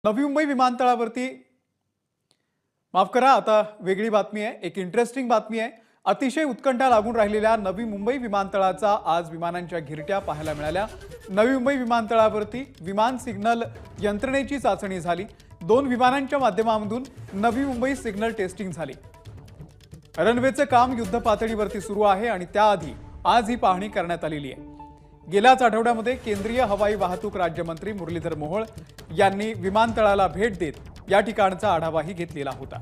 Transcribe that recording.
नवी मुंबई विमानतळावरती माफ करा, आता वेगळी बातमी आहे। एक इंटरेस्टिंग बातमी आहे। अतिशय उत्कंठा लागून राहिलेल्या नवी मुंबई विमानतळाचा आज विमानांच्या घिरट्या पाहायला मिळाल्या। नवी मुंबई विमानतळावरती विमान सिग्नल यंत्रणेची चाचणी झाली। 2 विमानांच्या माध्यमातून नवी मुंबई सिग्नल टेस्टिंग झाली। रनवेचे काम युद्ध पातळीवरती सुरू आहे आणि त्याआधी आज ही पाहणी करण्यात आलेली आहे। गेल्याच आठवड्यामध्ये केंद्रीय हवाई वाहतूक राज्यमंत्री मुरलीधर मोहोळ यांनी विमानतळाला भेट देत या ठिकाणचा आढावाही घेतलेला होता।